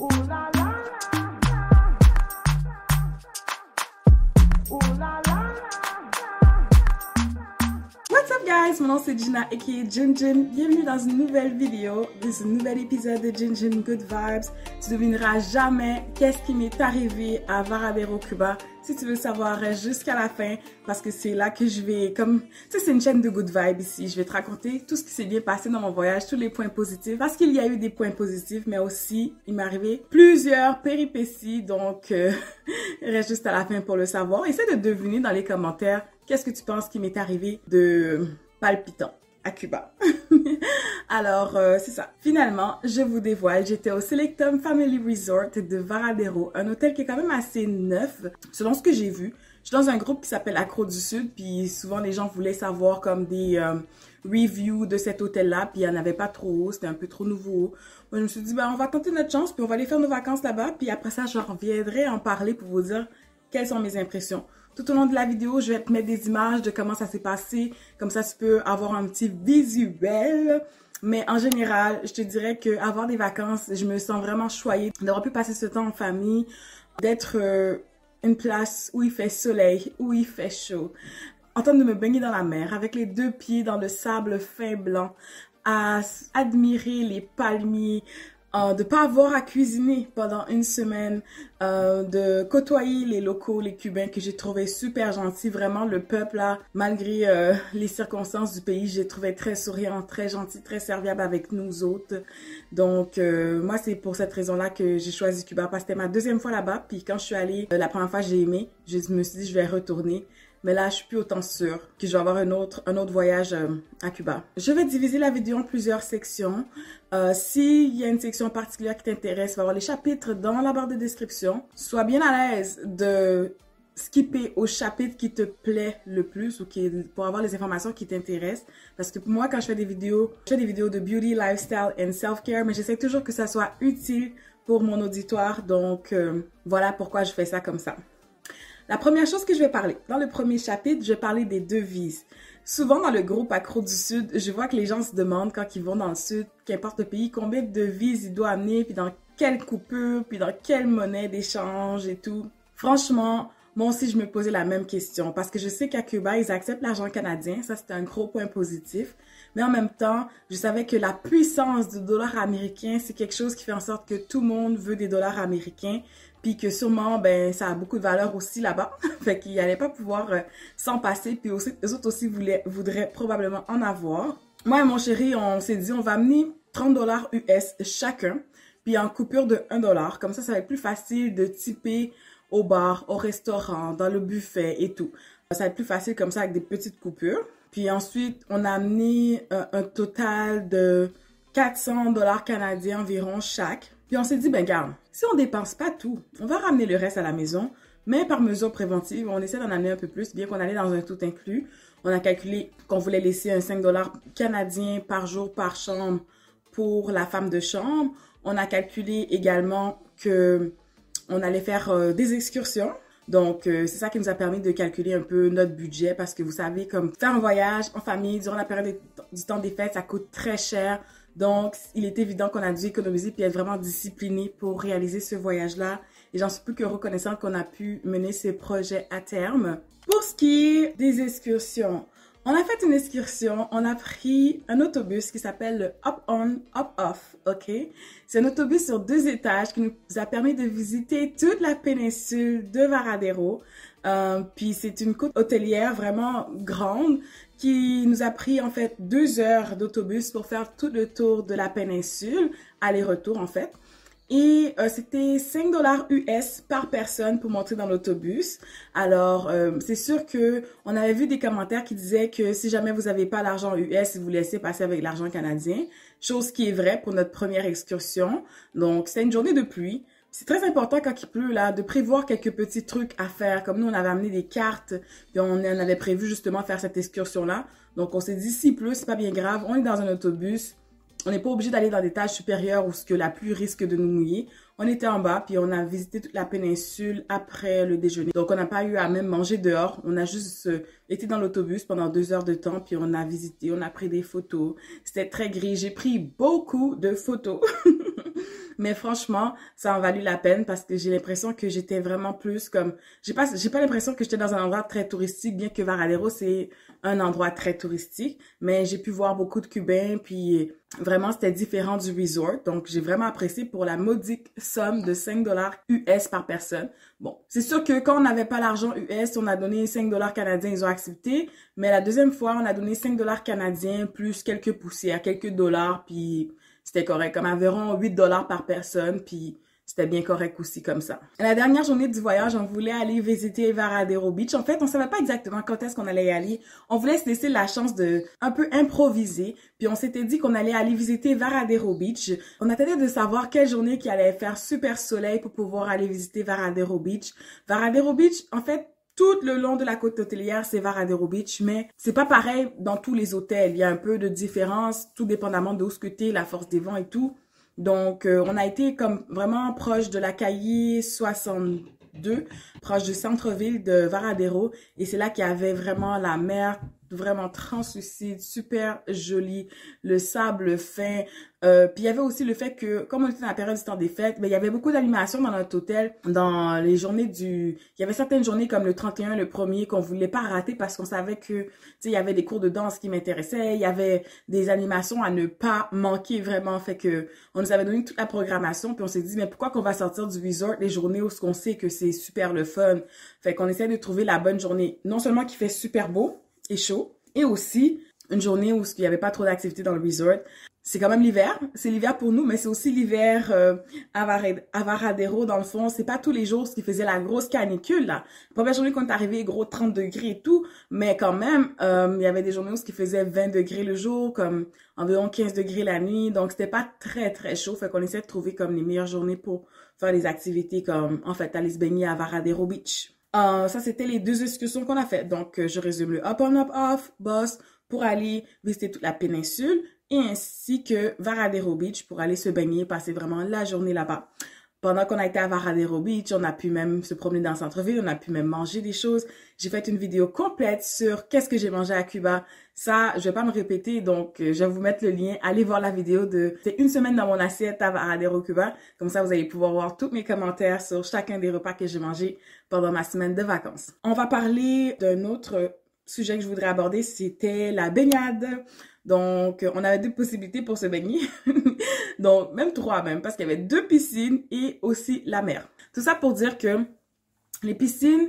Ooh la la la. Ooh la la la. What's up guys, mon nom c'est Gina aka Jinjin. Bienvenue dans une nouvelle vidéo, dans un nouvel épisode de Jinjin Good Vibes. Tu devineras jamais qu'est-ce qui m'est arrivé à Varadero, Cuba. Si tu veux savoir, reste jusqu'à la fin parce que c'est là que je vais, comme, tu sais, c'est une chaîne de good vibes ici. Je vais te raconter tout ce qui s'est bien passé dans mon voyage, tous les points positifs. Parce qu'il y a eu des points positifs, mais aussi, il m'est arrivé plusieurs péripéties. Donc, reste juste à la fin pour le savoir. Essaie de deviner dans les commentaires qu'est-ce que tu penses qui m'est arrivé de palpitant à Cuba. Alors, c'est ça. Finalement, je vous dévoile, j'étais au Selectum Family Resort de Varadero, un hôtel qui est quand même assez neuf, selon ce que j'ai vu. Je suis dans un groupe qui s'appelle Accro du Sud, puis souvent les gens voulaient savoir comme des reviews de cet hôtel-là, puis il n'y en avait pas trop, c'était un peu trop nouveau. Moi, je me suis dit, ben, on va tenter notre chance, puis on va aller faire nos vacances là-bas, puis après ça, je reviendrai en parler pour vous dire quelles sont mes impressions. Tout au long de la vidéo, je vais te mettre des images de comment ça s'est passé. Comme ça, tu peux avoir un petit visuel. Mais en général, je te dirais qu'avoir des vacances, je me sens vraiment choyée d'avoir pu passer ce temps en famille, d'être une place où il fait soleil, où il fait chaud, en train de me baigner dans la mer, avec les deux pieds dans le sable fin blanc, à admirer les palmiers, de pas avoir à cuisiner pendant une semaine, de côtoyer les locaux, les Cubains que j'ai trouvé super gentils. Vraiment, le peuple là, malgré les circonstances du pays, j'ai trouvé très souriant, très gentil, très serviable avec nous autres. Donc, moi, c'est pour cette raison-là que j'ai choisi Cuba, parce que c'était ma deuxième fois là-bas. Puis quand je suis allée, la première fois, j'ai aimé. Je me suis dit, je vais retourner. Mais là, je suis plus autant sûre que je vais avoir un autre voyage à Cuba. Je vais diviser la vidéo en plusieurs sections. S'il y a une section particulière qui t'intéresse, va avoir les chapitres dans la barre de description. Sois bien à l'aise de skipper au chapitre qui te plaît le plus ou pour avoir les informations qui t'intéressent. Parce que pour moi, quand je fais des vidéos de beauty, lifestyle and self-care, mais j'essaie toujours que ça soit utile pour mon auditoire. Donc, voilà pourquoi je fais ça comme ça. La première chose que je vais parler, dans le premier chapitre, je vais parler des devises. Souvent dans le groupe Accro du Sud, je vois que les gens se demandent quand ils vont dans le Sud, qu'importe le pays, combien de devises ils doivent amener, puis dans quelle coupure, puis dans quelle monnaie d'échange et tout. Franchement, moi aussi je me posais la même question parce que je sais qu'à Cuba, ils acceptent l'argent canadien, ça c'était un gros point positif. Mais en même temps, je savais que la puissance du dollar américain, c'est quelque chose qui fait en sorte que tout le monde veut des dollars américains. Puis que sûrement, ben, ça a beaucoup de valeur aussi là-bas. Fait qu'ils n'allaient pas pouvoir s'en passer. Puis aussi, eux autres aussi voudraient probablement en avoir. Moi et mon chéri, on s'est dit, on va amener 30 $ US chacun. Puis en coupure de 1 $. Comme ça va être plus facile de tiper au bar, au restaurant, dans le buffet et tout. Ça va être plus facile comme ça avec des petites coupures. Puis ensuite, on a amené un total de 400 $ canadiens environ chaque. Puis on s'est dit, ben garde, si on dépense pas tout, on va ramener le reste à la maison, mais par mesure préventive, on essaie d'en amener un peu plus, bien qu'on allait dans un tout inclus. On a calculé qu'on voulait laisser un 5 $ canadiens par jour par chambre pour la femme de chambre. On a calculé également que on allait faire des excursions. Donc, c'est ça qui nous a permis de calculer un peu notre budget parce que vous savez, comme faire un voyage en famille durant la période du temps des fêtes, ça coûte très cher. Donc, il est évident qu'on a dû économiser puis être vraiment discipliné pour réaliser ce voyage-là. Et j'en suis plus que reconnaissante qu'on a pu mener ce projet à terme. Pour ce qui est des excursions, on a fait une excursion, on a pris un autobus qui s'appelle le Up On, Up Off, ok? C'est un autobus sur 2 étages qui nous a permis de visiter toute la péninsule de Varadero. Puis c'est une côte hôtelière vraiment grande qui nous a pris en fait 2 heures d'autobus pour faire tout le tour de la péninsule, aller-retour en fait. Et c'était 5 $ US par personne pour monter dans l'autobus. Alors, c'est sûr que on avait vu des commentaires qui disaient que si jamais vous n'avez pas l'argent US, vous laissez passer avec l'argent canadien. Chose qui est vraie pour notre première excursion. Donc, c'était une journée de pluie. C'est très important quand il pleut là de prévoir quelques petits trucs à faire. Comme nous, on avait amené des cartes, puis on avait prévu justement faire cette excursion-là. Donc, on s'est dit, s'il pleut, c'est pas bien grave. On est dans un autobus. On n'est pas obligé d'aller dans des étages supérieurs où ce que la pluie risque de nous mouiller. On était en bas, puis on a visité toute la péninsule après le déjeuner. Donc, on n'a pas eu à même manger dehors. On a juste été dans l'autobus pendant 2 heures de temps, puis on a visité, on a pris des photos. C'était très gris. J'ai pris beaucoup de photos. Mais franchement, ça en valu la peine parce que j'ai l'impression que j'étais vraiment plus comme... J'ai pas l'impression que j'étais dans un endroit très touristique, bien que Varadero, c'est un endroit très touristique. Mais j'ai pu voir beaucoup de Cubains, puis vraiment, c'était différent du resort. Donc, j'ai vraiment apprécié pour la modique somme de 5 dollars US par personne. Bon, c'est sûr que quand on n'avait pas l'argent US, on a donné 5 dollars canadiens, ils ont accepté. Mais la deuxième fois, on a donné 5 dollars canadiens plus quelques poussières, quelques dollars, puis c'était correct. Comme environ 8 dollars par personne, puis c'était bien correct aussi comme ça. La dernière journée du voyage, on voulait aller visiter Varadero Beach. En fait, on savait pas exactement quand est-ce qu'on allait y aller. On voulait se laisser la chance de un peu improviser. Puis on s'était dit qu'on allait aller visiter Varadero Beach. On attendait de savoir quelle journée qui allait faire super soleil pour pouvoir aller visiter Varadero Beach. Varadero Beach, en fait, tout le long de la côte hôtelière, c'est Varadero Beach, mais c'est pas pareil dans tous les hôtels. Il y a un peu de différence, tout dépendamment de où ce que t'es, la force des vents et tout. Donc, on a été comme vraiment proche de la Calle 62, proche du centre-ville de Varadero. Et c'est là qu'il y avait vraiment la mer, vraiment translucide, super jolie, le sable fin. Puis il y avait aussi le fait que, comme on était dans la période du temps des fêtes, ben, il y avait beaucoup d'animations dans notre hôtel. Dans les journées il y avait certaines journées comme le 31, le 1er, qu'on voulait pas rater parce qu'on savait que, tu sais, il y avait des cours de danse qui m'intéressaient. Il y avait des animations à ne pas manquer vraiment. Fait que, on nous avait donné toute la programmation. Puis on s'est dit, mais pourquoi qu'on va sortir du resort les journées où on sait que c'est super le fun? Fait qu'on essaie de trouver la bonne journée. Non seulement qu'il fait super beau et chaud, et aussi une journée où il n'y avait pas trop d'activité dans le resort. C'est quand même l'hiver. C'est l'hiver pour nous, mais c'est aussi l'hiver à Varadero, dans le fond. C'est pas tous les jours ce qui faisait la grosse canicule, là. La première journée qu'on est arrivé, gros 30 degrés et tout, mais quand même, il y avait des journées où il faisait 20 degrés le jour, comme environ 15 degrés la nuit. Donc, c'était pas très, très chaud. Fait qu'on essaie de trouver comme les meilleures journées pour faire des activités comme, en fait, aller se baigner à Varadero Beach. Ça, c'était les deux excursions qu'on a faites. Donc, je résume le up on up off bus pour aller visiter toute la péninsule et ainsi que Varadero Beach pour aller se baigner, passer vraiment la journée là-bas. Pendant qu'on a été à Varadero Beach, on a pu même se promener dans le centre-ville, on a pu même manger des choses. J'ai fait une vidéo complète sur qu'est-ce que j'ai mangé à Cuba. Ça, je vais pas me répéter, donc je vais vous mettre le lien. Allez voir la vidéo c'est une semaine dans mon assiette à Varadero Cuba. Comme ça, vous allez pouvoir voir tous mes commentaires sur chacun des repas que j'ai mangés pendant ma semaine de vacances. On va parler d'un autre sujet que je voudrais aborder, c'était la baignade. Donc, on avait deux possibilités pour se baigner. Donc, même trois même, parce qu'il y avait deux piscines et aussi la mer. Tout ça pour dire que les piscines,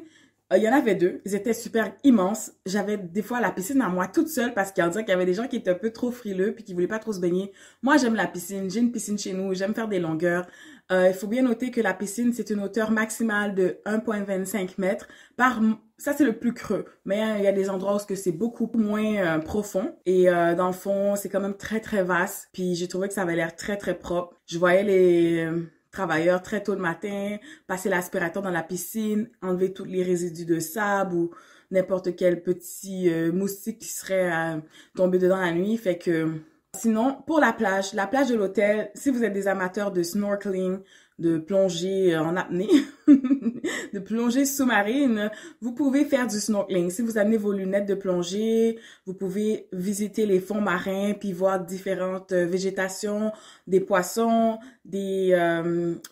il y en avait deux. Ils étaient super immenses. J'avais des fois la piscine à moi toute seule parce qu'on dirait qu'il y avait des gens qui étaient un peu trop frileux puis qui voulaient pas trop se baigner. Moi, j'aime la piscine. J'ai une piscine chez nous. J'aime faire des longueurs. Il faut bien noter que la piscine, c'est une hauteur maximale de 1,25 mètres ça, c'est le plus creux. Mais il y a des endroits où c'est beaucoup moins profond. Et dans le fond, c'est quand même très, très vaste. Puis j'ai trouvé que ça avait l'air très, très propre. Je voyais les travailleurs très tôt le matin passer l'aspirateur dans la piscine, enlever tous les résidus de sable ou n'importe quel petit moustique qui serait tombé dedans la nuit. Fait que... Sinon, pour la plage de l'hôtel, si vous êtes des amateurs de snorkeling, de plongée en apnée, de plongée sous-marine, vous pouvez faire du snorkeling. Si vous amenez vos lunettes de plongée, vous pouvez visiter les fonds marins puis voir différentes végétations, des poissons, des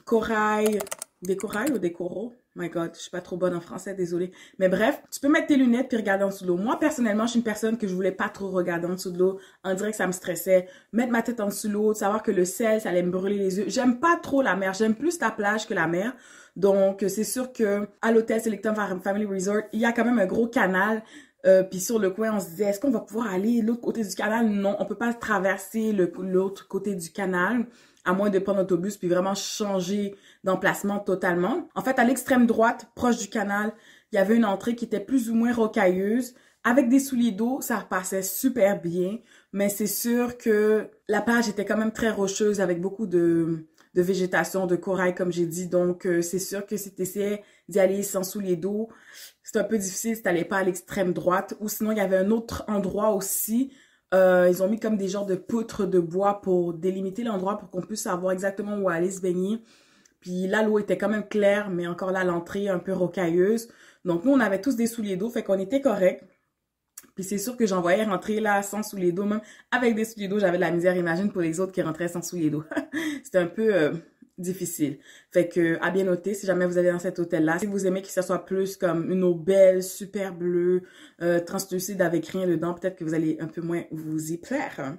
corails, des corails ou des coraux? My God, je suis pas trop bonne en français, désolée. Mais bref, tu peux mettre tes lunettes puis regarder en dessous de l'eau. Moi, personnellement, je suis une personne que je voulais pas trop regarder en dessous de l'eau. On dirait que ça me stressait. Mettre ma tête en dessous de l'eau, savoir que le sel, ça allait me brûler les yeux. J'aime pas trop la mer. J'aime plus la plage que la mer. Donc, c'est sûr que à l'hôtel Selectum Family Resort, il y a quand même un gros canal. Puis sur le coin, on se disait, est-ce qu'on va pouvoir aller de l'autre côté du canal? Non, on peut pas traverser l'autre côté du canal, à moins de prendre l'autobus puis vraiment changer d'emplacement totalement. En fait, à l'extrême droite, proche du canal, il y avait une entrée qui était plus ou moins rocailleuse. Avec des souliers d'eau, ça repassait super bien, mais c'est sûr que la plage était quand même très rocheuse avec beaucoup de végétation, de corail, comme j'ai dit. Donc, c'est sûr que si tu essayais d'y aller sans souliers d'eau, c'est un peu difficile si tu n'allais pas à l'extrême droite. Ou sinon, il y avait un autre endroit aussi. Ils ont mis comme des genres de poutres de bois pour délimiter l'endroit pour qu'on puisse savoir exactement où aller se baigner. Puis là, l'eau était quand même claire, mais encore là, l'entrée un peu rocailleuse. Donc, nous, on avait tous des souliers d'eau, fait qu'on était correct. Puis c'est sûr que j'en voyais rentrer là sans souliers d'eau, même avec des souliers d'eau, j'avais de la misère. Imagine pour les autres qui rentraient sans souliers d'eau. C'était un peu difficile. Fait que, à bien noter, si jamais vous allez dans cet hôtel-là, si vous aimez que ça soit plus comme une eau belle, super bleue, translucide avec rien dedans, peut-être que vous allez un peu moins vous y plaire.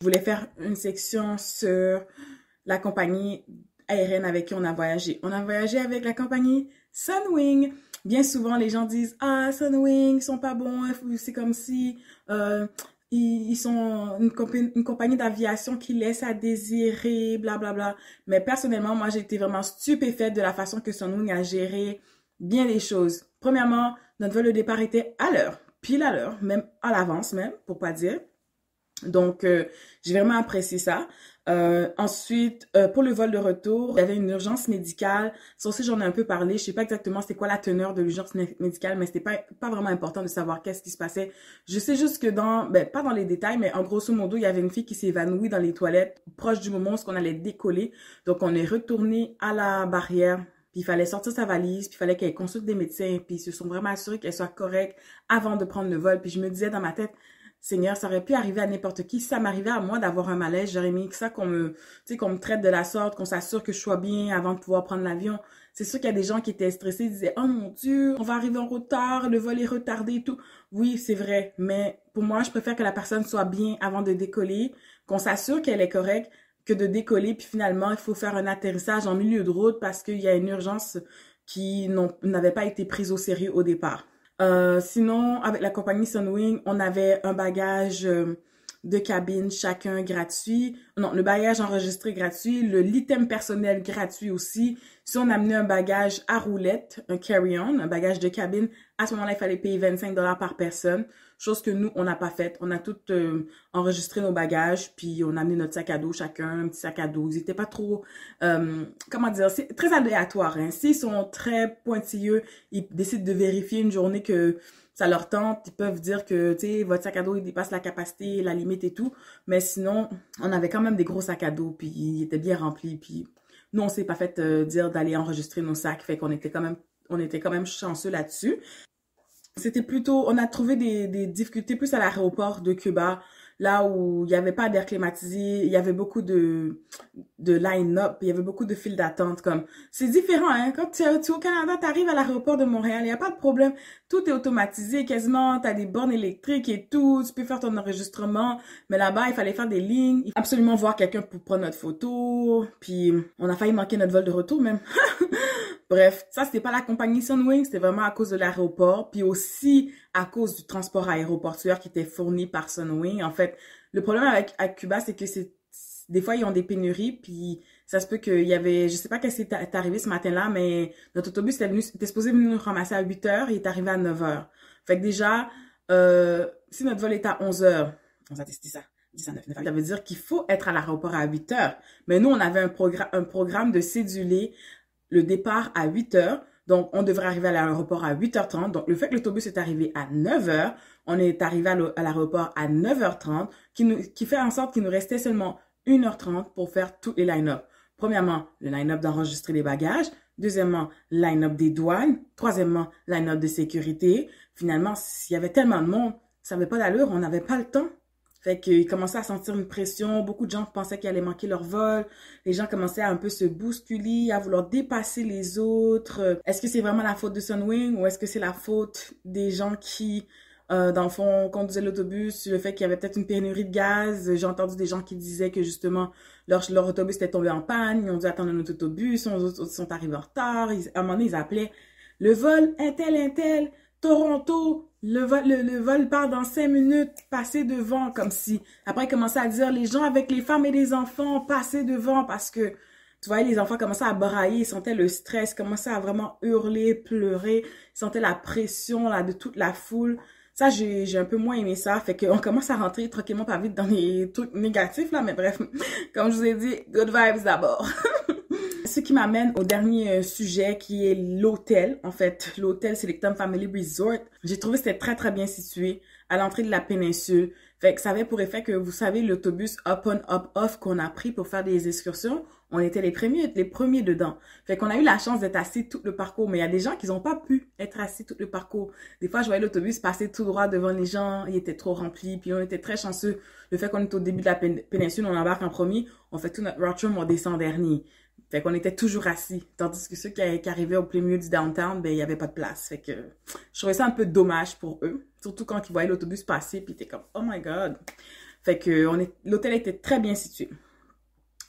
Je voulais faire une section sur la compagnie aérienne avec qui on a voyagé. On a voyagé avec la compagnie Sunwing. Bien souvent, les gens disent « Ah, Sunwing, ils sont pas bons, c'est comme si ils sont une compagnie d'aviation qui laisse à désirer, blablabla. Bla, bla. » Mais personnellement, moi, j'ai été vraiment stupéfaite de la façon que Sunwing a géré bien les choses. Premièrement, notre vol de départ était à l'heure, pile à l'heure, même à l'avance même, pour pas dire. Donc, j'ai vraiment apprécié ça. Ensuite, pour le vol de retour, il y avait une urgence médicale. Ça aussi, j'en ai un peu parlé. Je sais pas exactement c'était quoi la teneur de l'urgence médicale, mais c'était pas vraiment important de savoir qu'est-ce qui se passait. Je sais juste que pas dans les détails, mais en grosso modo, il y avait une fille qui s'est évanouie dans les toilettes proche du moment où on allait décoller. Donc, on est retourné à la barrière. Puis il fallait sortir sa valise, puis il fallait qu'elle consulte des médecins, puis ils se sont vraiment assurés qu'elle soit correcte avant de prendre le vol. Puis je me disais dans ma tête, Seigneur, ça aurait pu arriver à n'importe qui. Si ça m'arrivait à moi d'avoir un malaise, j'aurais aimé que ça qu'on me traite de la sorte, qu'on s'assure que je sois bien avant de pouvoir prendre l'avion. C'est sûr qu'il y a des gens qui étaient stressés, ils disaient « Oh mon Dieu, on va arriver en retard, le vol est retardé et tout. » Oui, c'est vrai, mais pour moi, je préfère que la personne soit bien avant de décoller, qu'on s'assure qu'elle est correcte, que de décoller, puis finalement, il faut faire un atterrissage en milieu de route parce qu'il y a une urgence qui n'avait pas été prise au sérieux au départ. Sinon, avec la compagnie Sunwing, on avait un bagage de cabine chacun gratuit. Non, le bagage enregistré gratuit, l'item personnel gratuit aussi. Si on amenait un bagage à roulette, un carry-on, un bagage de cabine, à ce moment-là, il fallait payer 25 $ par personne. Chose que nous, on n'a pas faite. On a tout enregistré nos bagages, puis on a amené notre sac à dos chacun, un petit sac à dos. Ils n'étaient pas trop, comment dire, c'est très aléatoire. Hein. S'ils sont très pointilleux, ils décident de vérifier une journée que ça leur tente. Ils peuvent dire que, tu sais, votre sac à dos, il dépasse la capacité, la limite et tout. Mais sinon, on avait quand même des gros sacs à dos, puis ils étaient bien remplis. Puis nous, on s'est pas fait dire d'aller enregistrer nos sacs. Fait qu'on était quand même chanceux là-dessus. C'était plutôt, on a trouvé des difficultés plus à l'aéroport de Cuba, là où il n'y avait pas d'air climatisé, il y avait beaucoup de line-up, il y avait beaucoup de files d'attente. Comme c'est différent, hein. Quand tu es au Canada, tu arrives à l'aéroport de Montréal, il n'y a pas de problème. Tout est automatisé, quasiment, tu as des bornes électriques et tout, tu peux faire ton enregistrement. Mais là-bas, il fallait faire des lignes, il fallait absolument voir quelqu'un pour prendre notre photo. Puis, on a failli manquer notre vol de retour même. Bref, ça, c'était pas la compagnie Sunwing, c'était vraiment à cause de l'aéroport, puis aussi à cause du transport aéroportuaire qui était fourni par Sunwing. En fait, le problème avec Cuba, c'est que des fois, ils ont des pénuries, puis ça se peut qu'il y avait, je sais pas qu'est-ce qui est arrivé ce matin-là, mais notre autobus était supposé venir nous ramasser à 8 h, il est arrivé à 9 h. Fait que déjà, si notre vol est à 11 h, on a testé ça. 19, ça veut dire qu'il faut être à l'aéroport à 8 h. Mais nous, on avait un programme de cédulé le départ à 8 h. Donc, on devrait arriver à l'aéroport à 8h30. Donc, le fait que l'autobus est arrivé à 9 h, on est arrivé à l'aéroport à 9h30, qui fait en sorte qu'il nous restait seulement 1h30 pour faire tous les line-up. Premièrement, le line-up d'enregistrer les bagages. Deuxièmement, line-up des douanes. Troisièmement, line-up de sécurité. Finalement, s'il y avait tellement de monde, ça n'avait pas d'allure, on n'avait pas le temps. Fait qu'ils commençaient à sentir une pression. Beaucoup de gens pensaient qu'ils allaient manquer leur vol. Les gens commençaient à un peu se bousculer, à vouloir dépasser les autres. Est-ce que c'est vraiment la faute de Sunwing ou est-ce que c'est la faute des gens qui, dans le fond, conduisaient l'autobus, le fait qu'il y avait peut-être une pénurie de gaz? J'ai entendu des gens qui disaient que justement, leur autobus était tombé en panne. Ils ont dû attendre un autre autobus. Ils sont arrivés en retard. À un moment donné, ils appelaient le vol Intel, Toronto. Le vol part dans 5 minutes, passez devant, comme si. Après, ils commençaient à dire, les gens avec les femmes et les enfants, passez devant, parce que, tu vois, les enfants commençaient à brailler, ils sentaient le stress, commençaient à vraiment hurler, pleurer, ils sentaient la pression, là, de toute la foule. Ça, j'ai un peu moins aimé ça, fait qu'on commence à rentrer tranquillement pas vite dans les trucs négatifs, là, mais bref, comme je vous ai dit, good vibes d'abord. Ce qui m'amène au dernier sujet qui est l'hôtel. En fait, l'hôtel Selectum Family Resort. J'ai trouvé que c'était très très bien situé à l'entrée de la péninsule. Fait que ça avait pour effet que, vous savez, l'autobus up-on, up-off qu'on a pris pour faire des excursions, on était les premiers dedans. Fait qu'on a eu la chance d'être assis tout le parcours, mais il y a des gens qui n'ont pas pu être assis tout le parcours. Des fois, je voyais l'autobus passer tout droit devant les gens, il était trop rempli, puis on était très chanceux. Le fait qu'on est au début de la péninsule, on embarque en premier, on fait tout notre road trip, on descend dernier. Fait qu'on était toujours assis. Tandis que ceux qui arrivaient au plein milieu du downtown, ben, il n'y avait pas de place. Fait que je trouvais ça un peu dommage pour eux. Surtout quand ils voyaient l'autobus passer, puis ils étaient comme, oh my god. Fait que l'hôtel était très bien situé.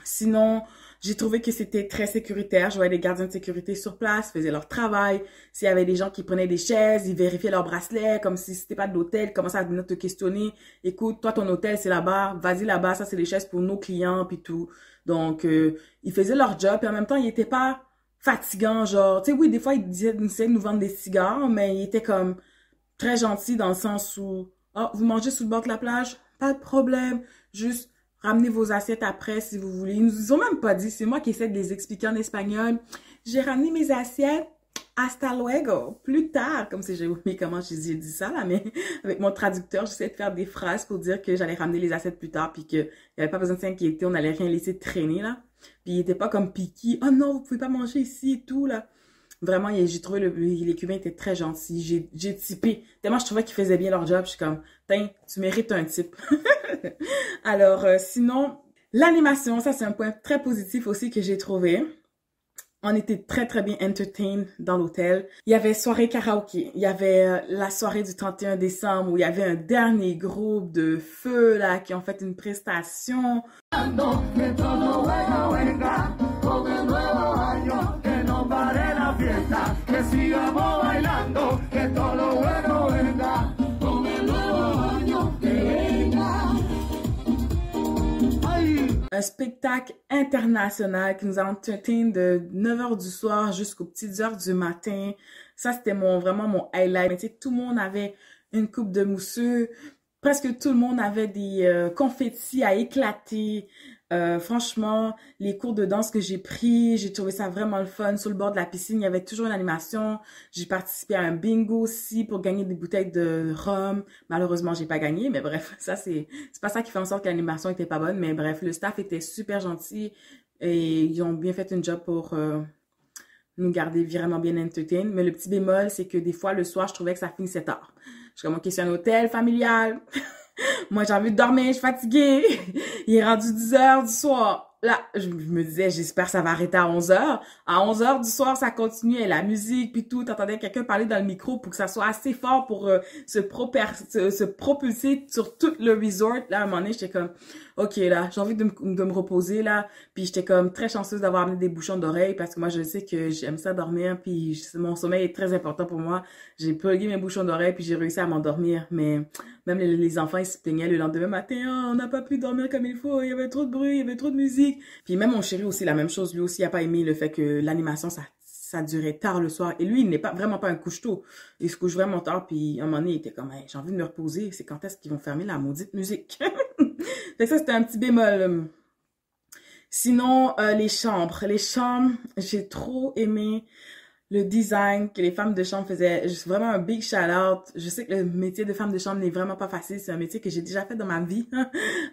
Sinon, j'ai trouvé que c'était très sécuritaire. Je voyais les gardiens de sécurité sur place, faisaient leur travail. S'il y avait des gens qui prenaient des chaises, ils vérifiaient leurs bracelets, comme si c'était pas de l'hôtel, ils commençaient à venir te questionner. Écoute, toi, ton hôtel, c'est là-bas. Vas-y là-bas, ça, c'est les chaises pour nos clients, puis tout. Donc, ils faisaient leur job, et en même temps, ils étaient pas fatigants, genre, tu sais, oui, des fois, ils essayaient de nous vendre des cigares, mais ils étaient comme très gentils dans le sens où, oh, vous mangez sous le bord de la plage? Pas de problème. Juste, ramenez vos assiettes après si vous voulez. Ils nous ont même pas dit, c'est moi qui essaie de les expliquer en espagnol. J'ai ramené mes assiettes. Hasta luego. Plus tard. Comme si j'ai oublié comment j'ai dit ça là, mais avec mon traducteur, j'essaie de faire des phrases pour dire que j'allais ramener les assiettes plus tard puis qu'il n'y avait pas besoin de s'inquiéter, on n'allait rien laisser traîner là. Puis il était pas comme piqué. Oh non, vous pouvez pas manger ici et tout là. Vraiment, j'ai trouvé les Cubains étaient très gentils. J'ai typé. Tellement je trouvais qu'ils faisaient bien leur job. Je suis comme, tiens, tu mérites un type. Alors, sinon, l'animation, ça c'est un point très positif aussi que j'ai trouvé. On était très très bien entertained dans l'hôtel. Il y avait soirée karaoké. Il y avait la soirée du 31 décembre où il y avait un dernier groupe de feu là qui ont fait une prestation. Un spectacle international qui nous a entertain de 9h du soir jusqu'aux petites heures du matin. Ça, c'était vraiment mon highlight. Mais tu sais, tout le monde avait une coupe de mousseux. Presque tout le monde avait des confettis à éclater. Franchement, les cours de danse que j'ai pris, j'ai trouvé ça vraiment le fun. Sur le bord de la piscine, il y avait toujours une animation. J'ai participé à un bingo aussi pour gagner des bouteilles de rhum. Malheureusement, j'ai pas gagné, mais bref, ça c'est pas ça qui fait en sorte que l'animation était pas bonne. Mais bref, le staff était super gentil et ils ont bien fait une job pour nous garder vraiment bien entertained. Mais le petit bémol, c'est que des fois, le soir, je trouvais que ça finissait tard. Je suis comme, ok, c'est un hôtel familial. Moi, j'ai envie de dormir, je suis fatiguée. Il est rendu 10h du soir. Là, je me disais, j'espère que ça va arrêter à 11h. À 11h du soir, ça continuait, la musique, puis tout. T'entendais quelqu'un parler dans le micro pour que ça soit assez fort pour se propulser sur tout le resort. Là, à un moment donné, j'étais comme, ok, là, j'ai envie de me reposer, là. Puis j'étais comme très chanceuse d'avoir amené des bouchons d'oreilles parce que moi, je sais que j'aime ça dormir, puis mon sommeil est très important pour moi. J'ai plugué mes bouchons d'oreilles, puis j'ai réussi à m'endormir, mais même les enfants, ils se plaignaient le lendemain matin. Oh, on n'a pas pu dormir comme il faut. Il y avait trop de bruit, il y avait trop de musique. Puis même mon chéri aussi, la même chose. Lui aussi, il n'a pas aimé le fait que l'animation, ça durait tard le soir. Et lui, il n'est pas vraiment pas un couche-tôt. Il se couche vraiment tard. Puis à un moment donné, il était comme, hey, j'ai envie de me reposer. C'est quand est-ce qu'ils vont fermer la maudite musique? Fait que ça, c'était un petit bémol. Sinon, les chambres. Les chambres, j'ai trop aimé le design que les femmes de chambre faisaient. Vraiment un big shout-out. Je sais que le métier de femme de chambre n'est vraiment pas facile. C'est un métier que j'ai déjà fait dans ma vie.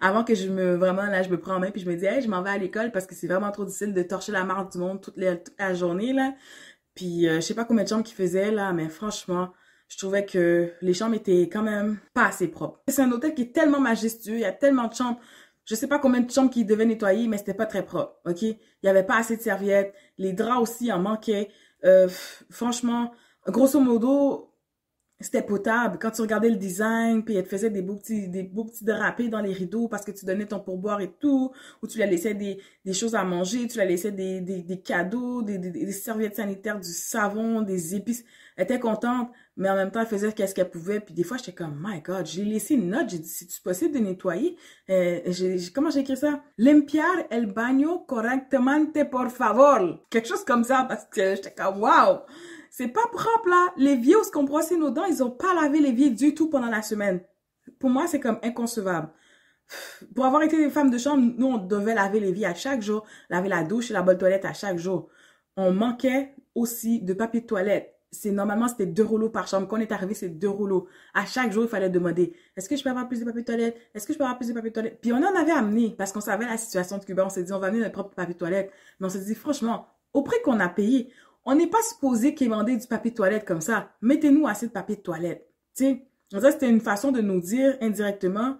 Avant que je me prends en main puis je me dis, hey, je m'en vais à l'école parce que c'est vraiment trop difficile de torcher la marde du monde toute la journée, là. Puis, je sais pas combien de chambres qu'ils faisaient, là, mais franchement, je trouvais que les chambres étaient quand même pas assez propres. C'est un hôtel qui est tellement majestueux. Il y a tellement de chambres. Je sais pas combien de chambres qu'ils devaient nettoyer, mais c'était pas très propre, ok? Il y avait pas assez de serviettes. Les draps aussi en manquaient. Franchement, grosso modo, c'était potable. Quand tu regardais le design, puis elle te faisait des beaux petits drapés dans les rideaux parce que tu donnais ton pourboire et tout, ou tu la laissais des choses à manger, tu la laissais des cadeaux, des serviettes sanitaires, du savon, des épices. Elle était contente, mais en même temps, elle faisait qu'est-ce qu'elle pouvait. Puis des fois, j'étais comme, my God, j'ai laissé une note, j'ai dit, c'est-tu possible de nettoyer? Comment j'ai écrit ça? Limpiar el baño correctamente, por favor. Quelque chose comme ça, parce que j'étais comme, wow! C'est pas propre, là. L'évier où on brossait nos dents, ils ont pas lavé l'évier du tout pendant la semaine. Pour moi, c'est comme inconcevable. Pour avoir été des femmes de chambre, nous, on devait laver l'évier à chaque jour, laver la douche et la bolle toilette à chaque jour. On manquait aussi de papier de toilette. Normalement, c'était 2 rouleaux par chambre. Quand on est arrivé, c'est 2 rouleaux. À chaque jour, il fallait demander, est-ce que je peux avoir plus de papier de toilette? Est-ce que je peux avoir plus de papier de toilette? Puis on en avait amené parce qu'on savait la situation de Cuba. On s'est dit, on va amener notre propre papier de toilette. Mais on s'est dit, franchement, au prix qu'on a payé, on n'est pas supposé quémander du papier de toilette comme ça. Mettez-nous assez de papier de toilette. Tu sais, ça, c'était une façon de nous dire indirectement,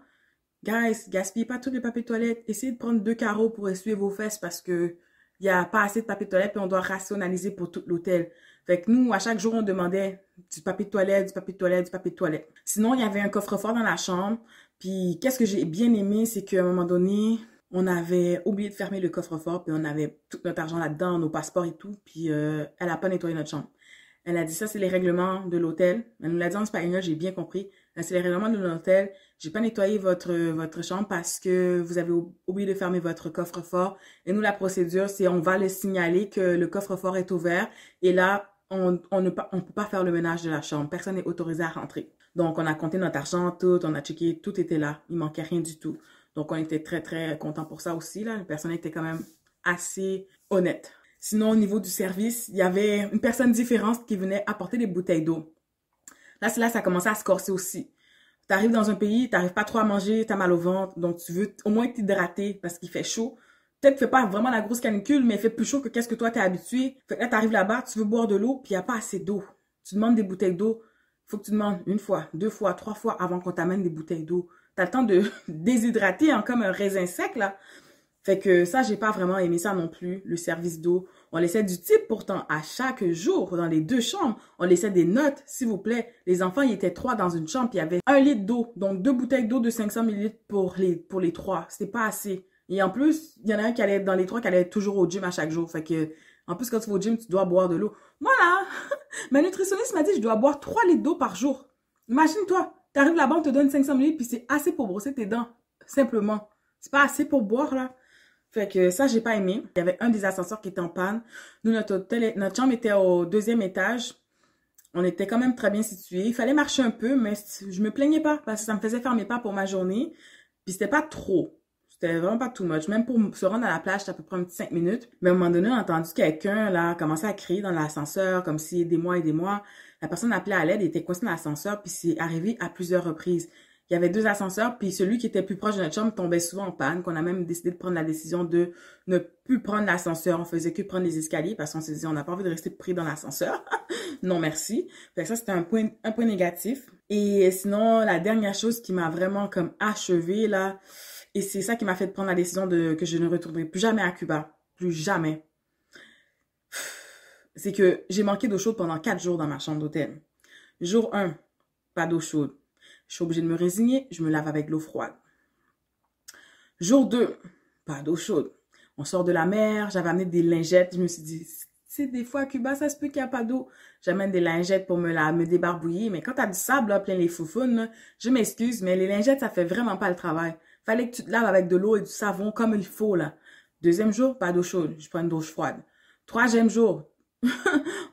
guys, gaspillez pas tout le papier de toilette. Essayez de prendre 2 carreaux pour essuyer vos fesses parce que il n'y a pas assez de papier de toilette, puis on doit rationaliser pour tout l'hôtel. Fait que nous, à chaque jour, on demandait du papier de toilette, du papier de toilette, du papier de toilette. Sinon, il y avait un coffre-fort dans la chambre. Puis, qu'est-ce que j'ai bien aimé, c'est qu'à un moment donné, on avait oublié de fermer le coffre-fort, puis on avait tout notre argent là-dedans, nos passeports et tout, puis elle a pas nettoyé notre chambre. Elle a dit ça, c'est les règlements de l'hôtel. Elle nous l'a dit en espagnol, j'ai bien compris. C'est les règlements de l'hôtel. J'ai pas nettoyé votre chambre parce que vous avez oublié de fermer votre coffre-fort. Et nous, la procédure, c'est on va le signaler que le coffre-fort est ouvert. Et là, on peut pas faire le ménage de la chambre. Personne n'est autorisé à rentrer. Donc, on a compté notre argent, tout, on a checké, tout était là. Il manquait rien du tout. Donc, on était très, très contents pour ça aussi, là. Le personnel était quand même assez honnête. Sinon, au niveau du service, il y avait une personne différente qui venait apporter des bouteilles d'eau. Là, c'est là que ça commençait à se corser aussi. Tu arrives dans un pays, tu n'arrives pas trop à manger, tu as mal au ventre, donc tu veux au moins t'hydrater parce qu'il fait chaud. Peut-être fait pas vraiment la grosse canicule, mais il fait plus chaud que qu'est-ce que toi t'es habitué. Fait que là, tu arrives là-bas, tu veux boire de l'eau, puis il n'y a pas assez d'eau. Tu demandes des bouteilles d'eau. Il faut que tu demandes une fois, deux fois, trois fois avant qu'on t'amène des bouteilles d'eau. Tu as le temps de déshydrater hein, comme un raisin sec, là. Fait que ça, j'ai pas vraiment aimé ça non plus, le service d'eau. On laissait du type pourtant à chaque jour dans les 2 chambres. On laissait des notes, s'il vous plaît. Les enfants, ils étaient 3 dans une chambre, puis il y avait 1 litre d'eau. Donc 2 bouteilles d'eau de 500 ml pour les 3. C'était pas assez. Et en plus, il y en a un qui allait dans les 3 qui allait toujours au gym à chaque jour. Fait que, en plus, quand tu vas au gym, tu dois boire de l'eau. Moi là, ma nutritionniste m'a dit que je dois boire 3 litres d'eau par jour. Imagine-toi, t'arrives là-bas, on te donne 500 ml, puis c'est assez pour brosser tes dents. Simplement. C'est pas assez pour boire là. Fait que ça, j'ai pas aimé. Il y avait un des ascenseurs qui était en panne. Nous, notre chambre était au 2e étage. On était quand même très bien situés. Il fallait marcher un peu, mais je me plaignais pas parce que ça me faisait faire mes pas pour ma journée. Puis c'était pas trop. C'était vraiment pas too much. Même pour se rendre à la plage, c'était à peu près un petit 5 minutes. Mais à un moment donné, on a entendu quelqu'un, là, commencer à crier dans l'ascenseur, comme si aidez-moi, aidez-moi. La personne appelait à l'aide, était coincée dans l'ascenseur, puis c'est arrivé à plusieurs reprises. Il y avait 2 ascenseurs, puis celui qui était plus proche de notre chambre tombait souvent en panne, qu'on a même décidé de prendre la décision de ne plus prendre l'ascenseur. On faisait que prendre les escaliers parce qu'on se disait, on n'a pas envie de rester pris dans l'ascenseur. Non, merci. Fait que ça, c'était un point négatif. Et sinon, la dernière chose qui m'a vraiment comme achevée, là, et c'est ça qui m'a fait prendre la décision que je ne retournerai plus jamais à Cuba. Plus jamais. C'est que j'ai manqué d'eau chaude pendant 4 jours dans ma chambre d'hôtel. Jour 1, pas d'eau chaude. Je suis obligée de me résigner, je me lave avec de l'eau froide. Jour 2, pas d'eau chaude. On sort de la mer, j'avais amené des lingettes. Je me suis dit, c'est des fois à Cuba, ça se peut qu'il n'y a pas d'eau. J'amène des lingettes pour me débarbouiller. Mais quand tu as du sable là, plein les foufounes, là, je m'excuse, mais les lingettes, ça fait vraiment pas le travail. Fallait que tu te laves avec de l'eau et du savon comme il faut. Là. 2e jour, pas d'eau chaude. Je prends une douche froide. 3e jour,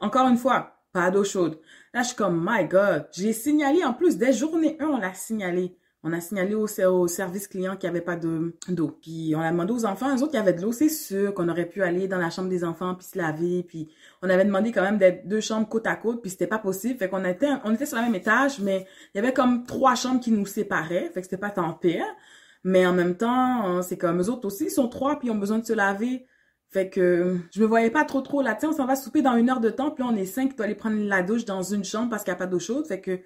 encore une fois, pas d'eau chaude. Là, je suis comme, my God. J'ai signalé, en plus, dès journée 1, on l'a signalé. On a signalé au service client qu'il n'y avait pas d'eau. Puis, on a demandé aux enfants, eux autres, il y avait de l'eau. C'est sûr qu'on aurait pu aller dans la chambre des enfants puis se laver. Puis, on avait demandé quand même d'être 2 chambres côte à côte. Puis, c'était pas possible. Fait qu'on était sur le même étage, mais il y avait comme 3 chambres qui nous séparaient. Fait que c'était pas tant pire. Mais en même temps, c'est comme eux autres aussi, ils sont 3 puis ils ont besoin de se laver. Fait que je me voyais pas trop là. Tu sais, on s'en va souper dans 1 heure de temps, puis là, on est 5 qui doivent aller prendre la douche dans une chambre parce qu'il n'y a pas d'eau chaude. Fait que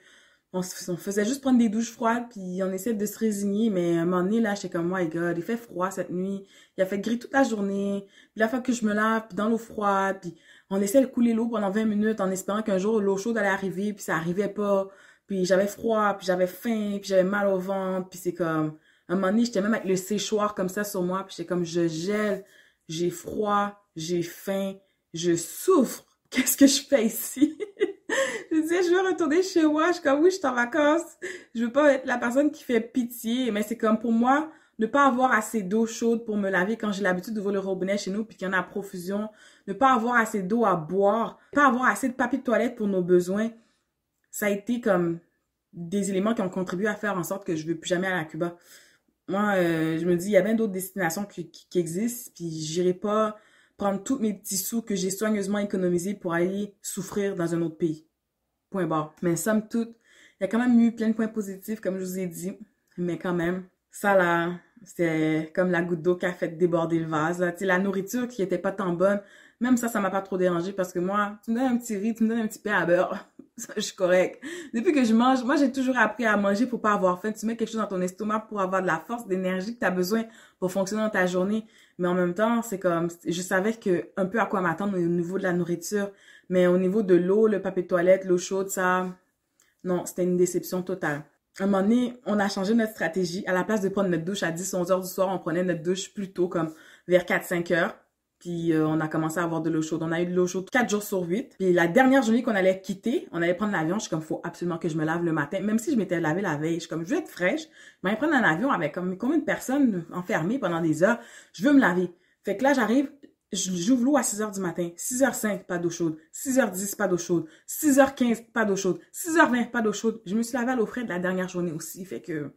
on faisait juste prendre des douches froides, puis on essayait de se résigner. Mais à un moment donné, là, j'étais comme, my God, il fait froid cette nuit. Il a fait gris toute la journée. Puis la fois que je me lave, puis dans l'eau froide, puis on essaie de couler l'eau pendant 20 minutes en espérant qu'un jour, l'eau chaude allait arriver, puis ça arrivait pas. Puis j'avais froid, puis j'avais faim, puis j'avais mal au ventre, puis c'est comme... À un moment donné, j'étais même avec le séchoir comme ça sur moi, puis j'étais comme, je gèle. J'ai froid, j'ai faim, je souffre. Qu'est-ce que je fais ici? Je disais, je veux retourner chez moi. Je suis comme, oui, je suis en vacances. Je veux pas être la personne qui fait pitié. Mais c'est comme pour moi, ne pas avoir assez d'eau chaude pour me laver quand j'ai l'habitude d'ouvrir le robinet chez nous puis qu'il y en a à profusion. Ne pas avoir assez d'eau à boire. Ne pas avoir assez de papier de toilette pour nos besoins. Ça a été comme des éléments qui ont contribué à faire en sorte que je ne veux plus jamais aller à Cuba. Moi, je me dis, il y a bien d'autres destinations qui existent, puis j'irai pas prendre tous mes petits sous que j'ai soigneusement économisés pour aller souffrir dans un autre pays. Point barre. Mais somme toute, il y a quand même eu plein de points positifs, comme je vous ai dit. Mais quand même, ça là, c'était comme la goutte d'eau qui a fait déborder le vase. Là. Tu sais, la nourriture qui était pas tant bonne, Même ça m'a pas trop dérangé parce que moi, tu me donnes un petit riz, tu me donnes un petit pain à beurre, je suis correct. Depuis que je mange, moi j'ai toujours appris à manger pour pas avoir faim. Tu mets quelque chose dans ton estomac pour avoir de la force, d'énergie que tu as besoin pour fonctionner dans ta journée. Mais en même temps, c'est comme, je savais que un peu à quoi m'attendre au niveau de la nourriture. Mais au niveau de l'eau, le papier de toilette, l'eau chaude, ça, non, c'était une déception totale. À un moment donné, on a changé notre stratégie. À la place de prendre notre douche à 10, 11 heures du soir, on prenait notre douche plus tôt, comme vers 4, 5 heures. Puis on a commencé à avoir de l'eau chaude. On a eu de l'eau chaude 4 jours sur 8. Puis la dernière journée qu'on allait quitter, on allait prendre l'avion. Je suis comme, faut absolument que je me lave le matin. Même si je m'étais lavée la veille, je suis comme, je veux être fraîche. Je vais prendre un avion avec comme combien de personnes enfermées pendant des heures. Je veux me laver. Fait que là, j'arrive, j'ouvre l'eau à 6 heures du matin. 6h05, pas d'eau chaude. 6h10, pas d'eau chaude. 6h15, pas d'eau chaude. 6h20, pas d'eau chaude. Je me suis lavée à l'eau fraîche de la dernière journée aussi. Fait que,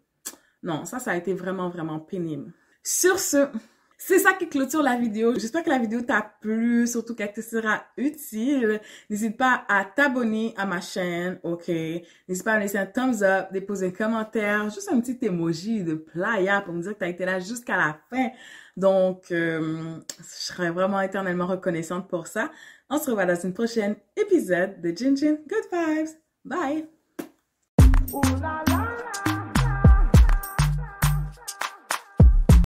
non, ça a été vraiment, vraiment pénible. Sur ce, c'est ça qui clôture la vidéo. J'espère que la vidéo t'a plu, surtout qu'elle te sera utile. N'hésite pas à t'abonner à ma chaîne, ok? N'hésite pas à me laisser un thumbs up, déposer un commentaire, juste un petit emoji de playa pour me dire que t'as été là jusqu'à la fin. Donc, je serais vraiment éternellement reconnaissante pour ça. On se revoit dans une prochaine épisode de Jinjin Good Vibes. Bye! Ooh la la.